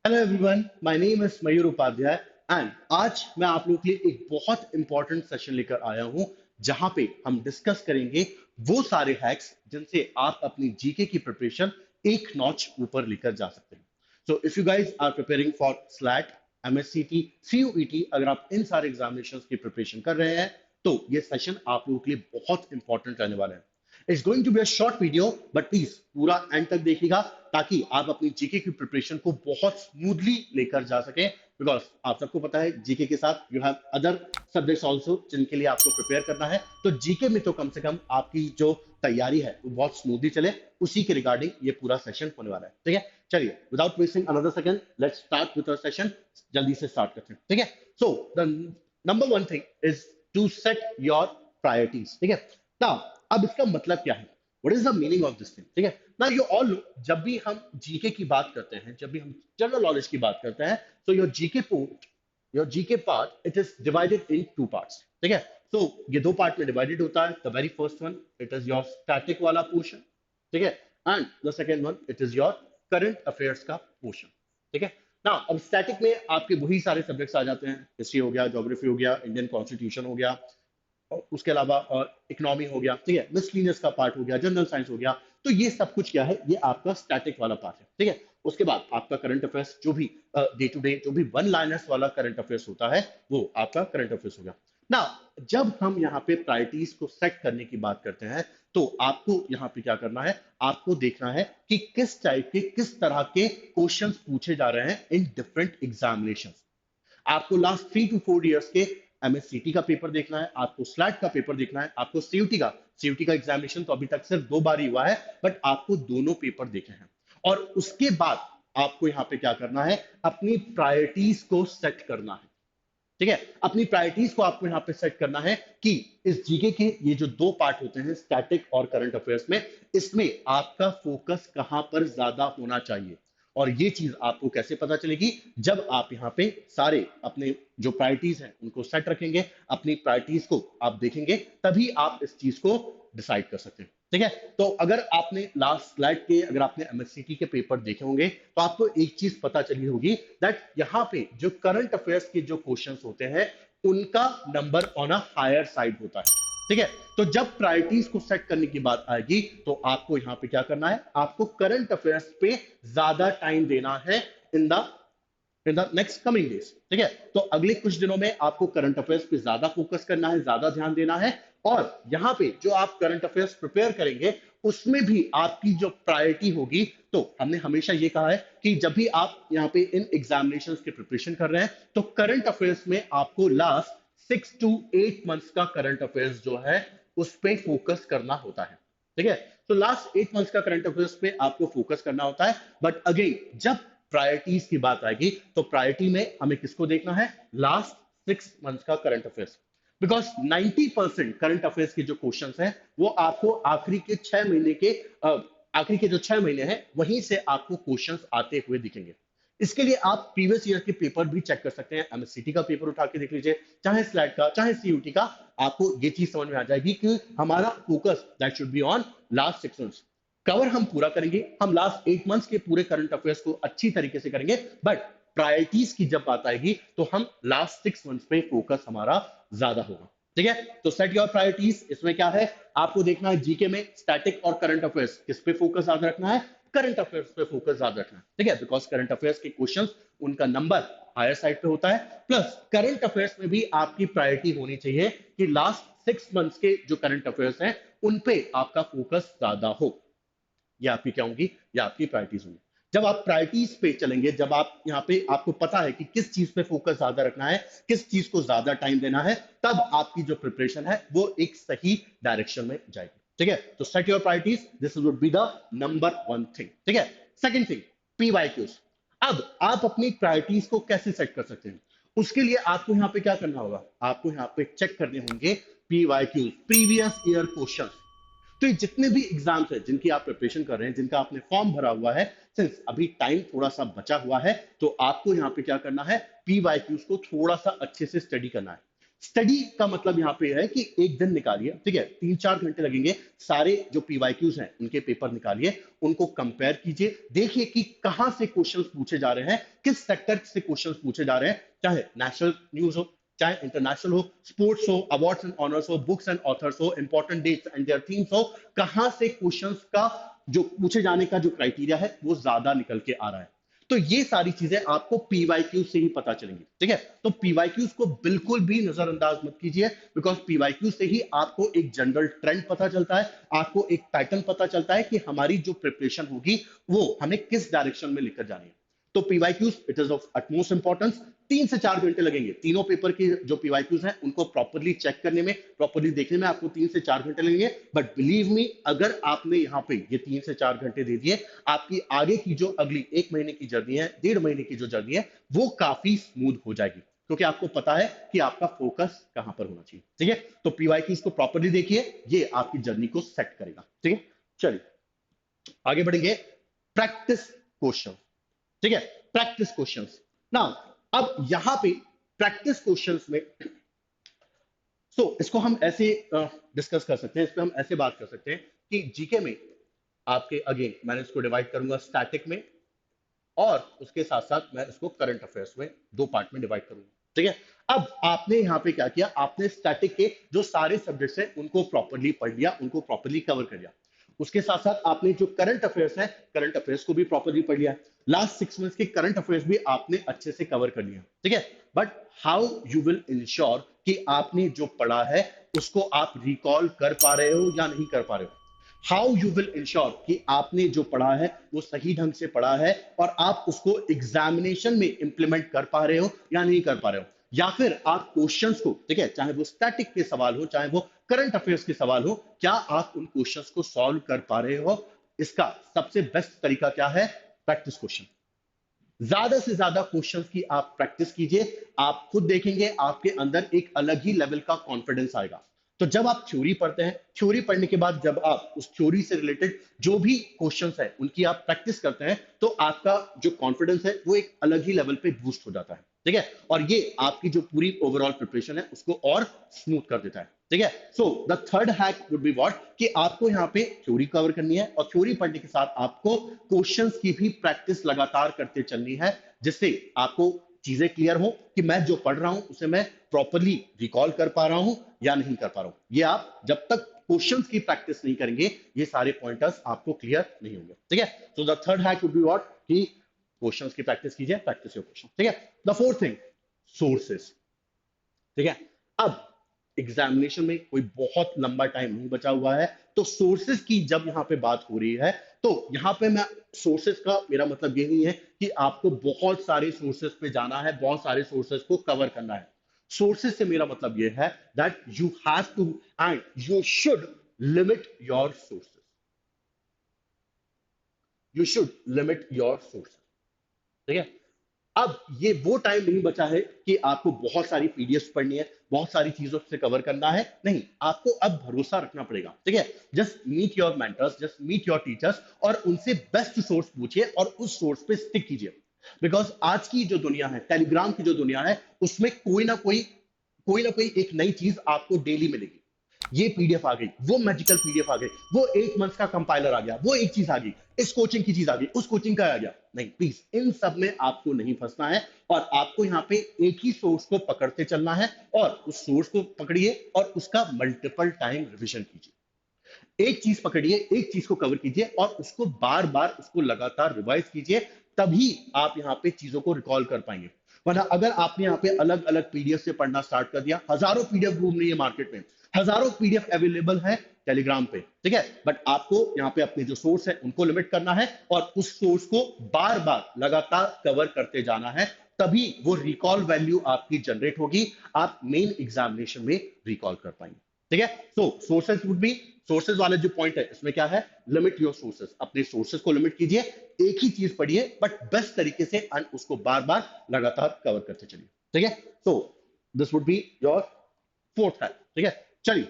Hello everyone, my name is Mayur Upadhyay and आज मैं आप लोगों के लिए एक बहुत इंपॉर्टेंट सेशन लेकर आया हूं जहां पे हम डिस्कस करेंगे वो सारे हैक्स जिनसे आप अपनी जीके की प्रिपरेशन एक नॉच ऊपर लेकर जा सकते हैं। So if you guys are preparing for SLAT, MSCT, CUET, अगर आप इन सारे एग्जामिनेशंस की प्रिपरेशन कर रहे हैं तो ये सेशन आप लोगों के लिए बहुत इंपॉर्टेंट रहने वाला है। It's going to be a short video but please पूरा एंड तक देखिएगा ताकि आप अपनी जीके की प्रिपरेशन को बहुत स्मूथली लेकर जा सकें। बिकॉज आप सबको पता है जीके के साथ you have other subjects also जिनके लिए आपको प्रिपेयर करना है, तो जीके में तो कम से कम आपकी जो तैयारी है वो बहुत स्मूथली चले, उसी के रिगार्डिंग ये पूरा सेशन होने वाला है। ठीक है, चलिए without wasting another second let's start with our session. जल्दी से स्टार्ट करते हैं। ठीक है, so the number one thing is to set your priorities. ठीक है ना, अब इसका मतलब क्या है, what is the meaning of this thing. ठीक है ना, यू ऑल नो जब भी हम जीके की बात करते हैं, जब भी हम जनरल नॉलेज की बात करते हैं, so your GK part it is divided in two parts। ठीक है, so ये दो पार्ट में डिवाइडेड होता है। The very first one it is your static वाला पोर्शन। ठीक है, and the second one it is your current affairs का पोर्शन। ठीक है ना, अब स्टैटिक में आपके वही सारे सब्जेक्ट्स आ जाते हैं, हिस्ट्री हो गया, ज्योग्राफी हो गया, इंडियन कॉन्स्टिट्यूशन हो गया, और उसके अलावा इकोनॉमी हो गया। ठीक है, मिसलिनियस का पार्ट हो गया, जनरल साइंस हो गया। तो ये सब कुछ क्या है, ये आपका स्टैटिक वाला पार्ट है। ठीक है, उसके बाद आपका करंट अफेयर्स जो भी डे टू डे जो भी वन लाइनर्स वाला करंट अफेयर्स होता है वो आपका करंट अफेयर्स हो गया ना। जब हम यहाँ पे प्रायोरिटीज को सेट करने की बात करते हैं तो आपको यहाँ पे क्या करना है, आपको देखना है कि किस टाइप के किस तरह के क्वेश्चंस पूछे जा रहे हैं इन डिफरेंट एग्जामिनेशंस। आपको लास्ट 3 to 4 इयर्स के एमएससीटी का पेपर देखना है, आपको स्लैट का पेपर देखना है, आपको सीयूटी का एग्जामिनेशन तो अभी तक सिर्फ 2 बार ही हुआ है, बट आपको दोनों पेपर देखे हैं। और उसके बाद आपको यहाँ पे क्या करना है, अपनी प्रायोरिटीज को सेट करना है। ठीक है, अपनी प्रायोरिटीज को आपको यहाँ पे सेट करना है कि इस जीके के ये जो दो पार्ट होते हैं स्टैटिक और करंट अफेयर्स में, इसमें आपका फोकस कहां पर ज्यादा होना चाहिए। और ये चीज आपको कैसे पता चलेगी, जब आप यहाँ पे सारे अपने जो प्रायोरिटीज हैं उनको सेट रखेंगे, अपनी प्रायोरिटीज को आप देखेंगे, तभी आप इस चीज को डिसाइड कर सकते हैं। ठीक है, तो अगर आपने लास्ट स्लाइड के, अगर आपने एमएससीटी के पेपर देखे होंगे तो आपको एक चीज पता चली होगी दैट यहाँ पे जो करंट अफेयर्स के जो क्वेश्चंस होते हैं उनका number on a higher side होता है। ठीक है, तो जब प्रायोरिटीज को सेट करने की बात आएगी तो आपको यहाँ पे क्या करना है, आपको करंट अफेयर्स पे ज्यादा टाइम देना है in the next coming days. ठीक है, तो अगले कुछ दिनों में आपको करंट अफेयर्स पे ज्यादा फोकस करना है, ज्यादा ध्यान देना है। और यहाँ पे जो आप करंट अफेयर्स प्रिपेयर करेंगे उसमें भी आपकी जो प्रायोरिटी होगी, तो हमने हमेशा ये कहा है कि जब भी आप यहाँ पे इन एग्जामिनेशंस की प्रिपरेशन कर रहे हैं तो करंट अफेयर्स में आपको लास्ट 6 to 8 मंथ्स का करंट अफेयर्स जो है उस पर फोकस करना होता है। ठीक है, तो लास्ट 8 मंथ्स का करंट अफेयर्स पे आपको फोकस करना होता है। बट अगेन जब प्रायोरिटीज की बात आएगी तो प्रायोरिटी में हमें किसको देखना है, लास्ट 6 मंथ्स का current affairs. Because 90% current affairs के जो क्वेश्चंस हैं वो आपको आखिरी के 6 महीने के आखिरी के जो 6 महीने हैं वहीं से आपको क्वेश्चंस आते हुए दिखेंगे। इसके लिए आप प्रीवियस ईयर के पेपर भी चेक कर सकते हैं, एमएससीटी का पेपर उठा के देख लीजिए, चाहे स्लैट का चाहे सीयूटी का, आपको ये चीज समझ में आ जाएगी कि हमारा focus that should be on last 6 months. Cover हम पूरा करेंगे, हम लास्ट 8 मंथ्स के पूरे करंट अफेयर्स को अच्छी तरीके से करेंगे, बट प्रायोरिटीज की जब बात आएगी तो हम लास्ट 6 मंथ्स पे फोकस हमारा ज्यादा होगा। ठीक है, तो सेट योर प्रायोरिटीज। इसमें क्या है, आपको देखना है जीके में स्टैटिक और करंट अफेयर्स किस पे फोकस ज्यादा रखना है, करंट अफेयर्स पे फोकस ज्यादा रखना है। ठीक है, बिकॉज करंट अफेयर्स के क्वेश्चंस उनका नंबर हायर साइड पे होता है, प्लस करंट अफेयर्स में भी आपकी प्रायोरिटी होनी चाहिए कि लास्ट 6 मंथ्स के जो करंट अफेयर्स हैं उन पे आपका फोकस ज्यादा हो। ये आपकी क्या होंगी, ये आपकी प्रायोरिटीज होंगी। जब आप प्रायोरिटीज पे चलेंगे, जब आप यहाँ पे आपको पता है कि किस चीज पे फोकस ज्यादा रखना है, किस चीज को ज्यादा टाइम देना है, तब आपकी जो प्रिपरेशन है वो एक सही डायरेक्शन में जाएगी। ठीक है, तो set your priorities, this would be the number one thing. ठीक है, सेकंड थिंग, पीवाईक्यूज। अब आप अपनी प्रायोरिटीज को कैसे सेट कर सकते हैं, उसके लिए आपको यहाँ पे क्या करना होगा, आपको यहाँ पे चेक करने होंगे पीवाईक्यूज, प्रीवियस ईयर क्वेश्चन। तो ये जितने भी एग्जाम्स हैं जिनकी आप प्रिपरेशन कर रहे हैं, जिनका आपने फॉर्म भरा हुआ है, सिंस अभी टाइम थोड़ा सा बचा हुआ है, तो आपको यहाँ पे क्या करना है, पीवाईक्यूज को थोड़ा सा अच्छे से स्टडी करना है। स्टडी का मतलब यहाँ पे है कि एक दिन निकालिए, ठीक है, 3-4 घंटे लगेंगे, सारे जो पीवाईक्यूज हैं उनके पेपर निकालिए, उनको कंपेयर कीजिए, देखिए कि कहां से क्वेश्चंस पूछे जा रहे हैं, किस सेक्टर से क्वेश्चंस पूछे जा रहे हैं, चाहे नेशनल न्यूज हो, चाहे इंटरनेशनल हो, स्पोर्ट्स हो, अवार्ड्स एंड ऑनर्स हो, बुक्स एंड ऑथर्स हो, important dates and their themes हो, कहां से क्वेश्चंस का जो पूछे जाने का जो क्राइटेरिया है वो ज्यादा निकल के आ रहा है। तो ये सारी चीजें आपको पीवाईक्यू से ही पता चलेंगी, ठीक है। तो पीवाईक्यूज को बिल्कुल भी नजरअंदाज मत कीजिए, बिकॉज पीवाईक्यू से ही आपको एक जनरल ट्रेंड पता चलता है, आपको एक पैटर्न पता चलता है कि हमारी जो प्रिपरेशन होगी वो हमें किस डायरेक्शन में लेकर जानी है। तो PYQs it is of utmost importance. 3 से 4 घंटे लगेंगे, तीनों पेपर की जो पीवाईक्यूज हैं उनको प्रॉपरली चेक करने में, प्रॉपरली देखने में आपको 3 से 4 घंटे लगेंगे। बट बिलीव मी, अगर आपने यहाँ पे ये 3 से 4 घंटे दे दिए, आपकी आगे की जो अगली 1 महीने की जर्नी है, 1.5 महीने की जो जर्नी है, वो काफी स्मूथ हो जाएगी, क्योंकि आपको पता है कि आपका फोकस कहां पर होना चाहिए, ठीक है। तो पीवाईक्यूज को प्रॉपरली देखिए, ये आपकी जर्नी को सेट करेगा, ठीक है। चलिए आगे बढ़ेंगे। प्रैक्टिस क्वेश्चन, ठीक है, प्रैक्टिस क्वेश्चंस। नाउ अब यहां पे प्रैक्टिस क्वेश्चंस में इसको हम ऐसे डिस्कस कर सकते हैं, इस पे हम ऐसे बात कर सकते हैं कि जीके में आपके अगेन मैंने इसको डिवाइड करूंगा स्टैटिक में, और उसके साथ साथ मैं इसको करंट अफेयर्स में, 2 पार्ट में डिवाइड करूंगा, ठीक है। अब आपने यहां पे क्या किया, आपने स्टैटिक के जो सारे सब्जेक्ट्स हैं उनको प्रॉपरली पढ़ लिया, उनको प्रॉपरली कवर कर लिया। उसके साथ साथ आपने जो करंट अफेयर्स है, करंट अफेयर्स को भी प्रॉपरली पढ़ लिया। लास्ट 6 मंथ्स के करंट अफेयर्स भी आपने अच्छे से कवर कर लिया, ठीक है। But how you will ensure कि आपने जो पढ़ा है उसको आप रिकॉल कर पा रहे हो या नहीं कर पा रहे हो। हाउ यू विल इंश्योर कि आपने जो पढ़ा है वो सही ढंग से पढ़ा है और आप उसको एग्जामिनेशन में इंप्लीमेंट कर पा रहे हो या नहीं कर पा रहे हो। या फिर आप क्वेश्चंस को, ठीक है, चाहे वो स्टैटिक के सवाल हो चाहे वो करंट अफेयर्स के सवाल हो, क्या आप उन क्वेश्चंस को सॉल्व कर पा रहे हो। इसका सबसे बेस्ट तरीका क्या है, प्रैक्टिस क्वेश्चन। ज्यादा से ज्यादा क्वेश्चंस की आप प्रैक्टिस कीजिए, आप खुद देखेंगे आपके अंदर एक अलग ही लेवल का कॉन्फिडेंस आएगा। तो जब आप थ्योरी पढ़ते हैं, थ्योरी पढ़ने के बाद जब आप उस थ्योरी से रिलेटेड जो भी क्वेश्चंस है उनकी आप प्रैक्टिस करते हैं, तो आपका जो कॉन्फिडेंस है वो एक अलग ही लेवल पे बूस्ट हो जाता है, ठीक है। और ये आपकी जो पूरी ओवरऑल प्रिपरेशन है उसको और स्मूथ कर देता है, ठीक है। So the third hack would be what, कि आपको यहाँ पे थ्योरी कवर करनी है और थ्योरी पढ़ने के साथ आपको क्वेश्चंस की भी प्रैक्टिस लगातार करते चलनी है, जिससे आपको चीजें क्लियर हो कि मैं जो पढ़ रहा हूं उसे मैं प्रॉपरली रिकॉल कर पा रहा हूं या नहीं कर पा रहा हूं। ये आप जब तक क्वेश्चंस की प्रैक्टिस नहीं करेंगे, ये सारे पॉइंटर्स आपको क्लियर नहीं होंगे, ठीक है। So the third hack would be what, कि क्वेश्चंस की प्रैक्टिस कीजिए, प्रैक्टिस योर क्वेश्चन, ठीक है। द फोर्थ थिंग, सोर्सेस, ठीक है। अब एग्जामिनेशन में कोई बहुत लंबा टाइम नहीं बचा हुआ है, तो सोर्सेज की जब यहां पे बात हो रही है, तो यहां पे मैं सोर्सेज का मेरा मतलब ये नहीं है कि आपको बहुत सारे सोर्सेज पे जाना है, बहुत सारे सोर्सेज को कवर करना है। सोर्सेज से मेरा मतलब ये है that you have to and you should limit your sources, you should limit your sources, ठीक है। अब ये वो टाइम नहीं बचा है कि आपको बहुत सारी पीडीएफ पढ़नी है, बहुत सारी चीजों से कवर करना है, नहीं, आपको अब भरोसा रखना पड़ेगा, ठीक है। Just meet your mentors, just meet your teachers और उनसे बेस्ट सोर्स पूछिए और उस सोर्स पे स्टिक कीजिए। बिकॉज आज की जो दुनिया है, टेलीग्राम की जो दुनिया है, उसमें कोई ना कोई एक नई चीज आपको डेली मिलेगी। ये पीडीएफ आ गई, वो मैजिकल पीडीएफ आ गई, वो 8 मंथ्स का कंपाइलर आ गया, वो एक चीज आ गई, इस कोचिंग की चीज आ गई, उस कोचिंग का आ गया। नहीं, प्लीज इन सब में आपको नहीं फंसना है और आपको यहाँ पे एक ही सोर्स को पकड़ते चलना है और उस सोर्स को पकड़िए और उसका मल्टीपल टाइम रिविजन कीजिए। एक चीज पकड़िए, एक चीज को कवर कीजिए और उसको बार बार, उसको लगातार रिवाइज कीजिए, तभी आप यहाँ पे चीजों को रिकॉल कर पाएंगे। वरना अगर आपने यहाँ पे अलग अलग पीडीएफ से पढ़ना स्टार्ट कर दिया, हजारों पीडीएफ घूम रही है मार्केट में, हजारों पीडीएफ अवेलेबल है टेलीग्राम पे, ठीक है, बट आपको यहाँ पे अपने जो सोर्स है उनको लिमिट करना है और उस सोर्स को बार बार लगातार कवर करते जाना है, तभी वो रिकॉल वैल्यू आपकी जनरेट होगी, आप मेन एग्जामिनेशन में रिकॉल कर पाएंगे, ठीक है। सो सोर्सेज वुड बी, सोर्सेज वाला जो पॉइंट है इसमें क्या है, लिमिट योर सोर्सेज, अपने सोर्सेज को लिमिट कीजिए, एक ही चीज पढ़िए बट बेस्ट तरीके से एंड उसको बार बार लगातार कवर करते चलिए, ठीक है। So this would be your fourth hack, ठीक है। चलिए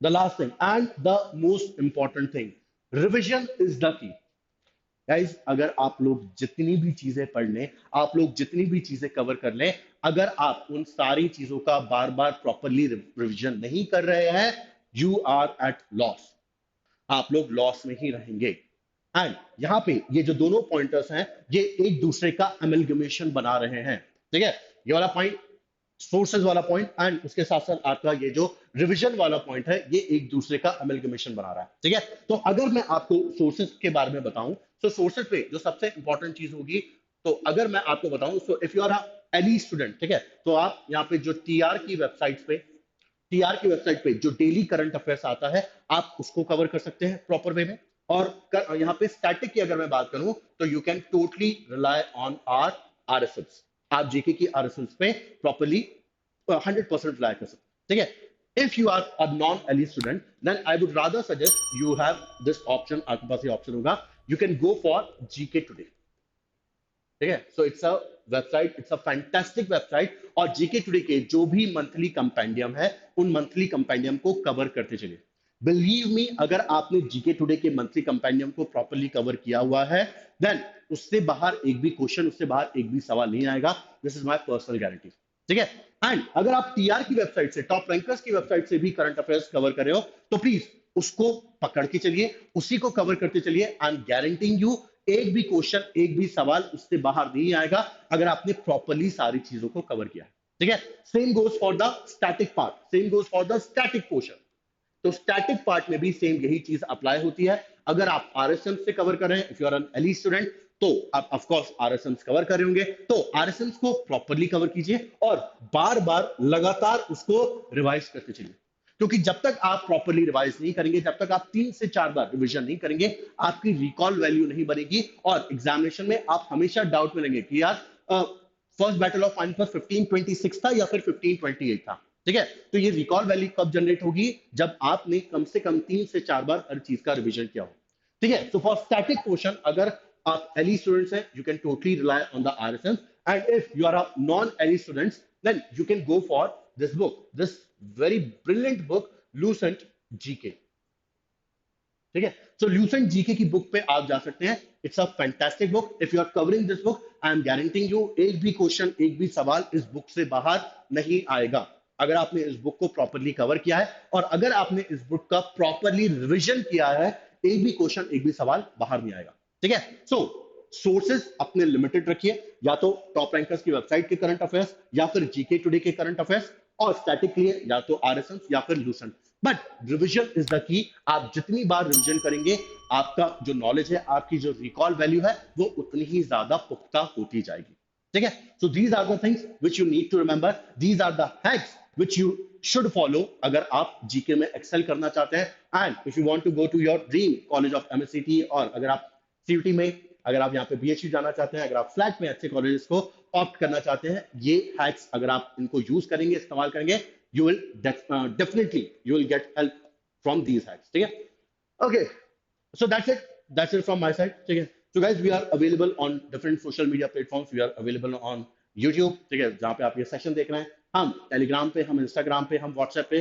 the last thing and the most important thing, revision is the key. Guys अगर आप लोग जितनी भी चीजें पढ़ लें, आप लोग जितनी भी चीजें कवर कर लें, अगर आप उन सारी चीजों का बार बार प्रॉपरली रिविजन नहीं कर रहे हैं, यू आर एट लॉस, आप लोग लॉस में ही रहेंगे। एंड यहाँ पे ये जो दोनों पॉइंटर्स हैं, ये एक दूसरे का अमेलगमेशन बना रहे हैं, ठीक है। ये वाला पॉइंट सोर्सेज वाला पॉइंट एंड उसके साथ साथ आपका ये जो रिवीजन वाला पॉइंट है, ये एक दूसरे का अमेलगमेशन बना रहा है, ठीक है। तो अगर मैं आपको सोर्सेज के बारे में बताऊं, तो सोर्सेज पे जो सबसे इंपॉर्टेंट चीज होगी, तो अगर मैं आपको बताऊं, so if you are any student, ठीक है, तो आप यहाँ पे जो टीआर की वेबसाइट पे, टीआर की वेबसाइट पे जो डेली करंट अफेयर्स आता है, आप उसको कवर कर सकते हैं प्रॉपर वे में। और यहाँ पे स्टैटिक की अगर मैं बात करूं, तो you can totally rely on our RSS, आप जीके की आरएसएस पे प्रॉपरली 100% रिलाय कर सकते हैं, ठीक है। If you are a non early student, then I would rather suggest you have this option, आपके पास ये ऑप्शन होगा, you can go for GK today, ठीक है। So it's a website, it's a fantastic website, और GK today के जो भी मंथली कंपेंडियम है, उन मंथली कंपेंडियम को कवर करते चलिए। बिलीव मी, अगर आपने जीके टुडे के मंथली कंपेंडियम को प्रॉपर्ली कवर किया हुआ है, देन उससे बाहर एक भी क्वेश्चन, उससे बाहर एक भी सवाल नहीं आएगा, this is my personal guarantee, ठीक है। एंड अगर आप टीआर की वेबसाइट से, टॉप रैंकर्स की वेबसाइट से भी करंट अफेयर्स कवर कर रहे हो, तो प्लीज उसको पकड़ के चलिए, उसी को कवर करते चलिए। आई एम गारंटिंग यू, एक भी क्वेश्चन, एक भी सवाल उससे बाहर नहीं आएगा, अगर आपने प्रॉपरली सारी चीजों को कवर किया है, ठीक है। Same goes for the static part, same goes for the static portion. तो स्टैटिक पार्ट में भी सेम यही चीज अप्लाई होती है। अगर आप आरएसएम से कवर कर रहे हैं, if you are an early student, तो आप ऑफ कोर्स आरएसएम कवर कर रहे होंगे, तो आरएसएम को प्रॉपरली कवर कीजिए और बार बार लगातार उसको रिवाइज करते चलिए। क्योंकि जब तक आप प्रॉपरली रिवाइज नहीं करेंगे, जब तक आप 3 से 4 बार रिविजन नहीं करेंगे, आपकी रिकॉल वैल्यू नहीं बनेगी, और एग्जामिनेशन में आप हमेशा डाउट में रहेंगे कि यार फर्स्ट बैटल ऑफ पानीपत 1526 था या फिर 1528 था, ठीक है। तो ये रिकॉल वैल्यू कब जनरेट होगी, जब आपने कम से कम 3 से 4 बार हर चीज का रिवीजन किया हो, ठीक है। तो फॉर स्टैटिक पोर्शन, अगर आप एली स्टूडेंट्स हैं, you can totally rely on the RSM, and if you are a non early students, then you can go for this book, this very brilliant book, Lucent GK, ठीक है। सो Lucent GK की book पे आप जा सकते हैं, it's a fantastic book. If you are covering this book, I am guaranteeing you, एक भी क्वेश्चन, एक भी सवाल इस बुक से बाहर नहीं आएगा, अगर आपने इस बुक को प्रॉपरली कवर किया है, और अगर आपने इस बुक का प्रॉपरली रिविजन किया है, एक भी क्वेश्चन, एक भी सवाल बाहर नहीं आएगा, ठीक है। सो सोर्सेज अपने लिमिटेड रखिए, या तो टॉप रैंकर्स की वेबसाइट के करंट अफेयर्स, या फिर जीके टुडे के करंट अफेयर्स, और स्टैटिक के लिए या तो आरएसएम या फिर Lucent. But revision is the key, आप जितनी बार रिविजन करेंगे, आपका जो नॉलेज है, आपकी जो रिकॉल वैल्यू है, वो उतनी ही ज्यादा पुख्ता होती जाएगी, ठीक है। So these are the things which you need to remember, these are the hacks which you should follow अगर आप जीके में एक्सेल करना चाहते हैं, and if you want to go to your dream college of MSCT, और अगर आप CUT में, अगर आप यहाँ पे बीएचयू जाना चाहते हैं, अगर आप फ्लैट में अच्छे कॉलेजेस को ऑप्ट करना चाहते हैं, ये हैक्स अगर आप इनको यूज करेंगे, इस्तेमाल करेंगे, you will definitely you will get help from these hacks, ठीक है। Okay, so that's it from my side, ठीक है। So guys, we are available on different social media platforms, we are available on YouTube, ठीक है, जहाँ पे आप ये सेशन देख रहे हैं, हम टेलीग्राम पे, हम इंस्टाग्राम पे, हम व्हाट्सएप पे,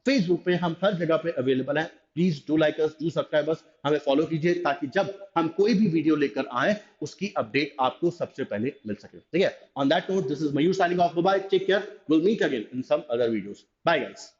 फेसबुक पे, हम हर जगह पे अवेलेबल हैं। Please do like us, do subscribe us, हमें फॉलो कीजिए, ताकि जब हम कोई भी वीडियो लेकर आए, उसकी अपडेट आपको सबसे पहले मिल सके, ठीक है। On that note, this is Mayur signing off, bye, take care, will meet again in some other videos, bye guys.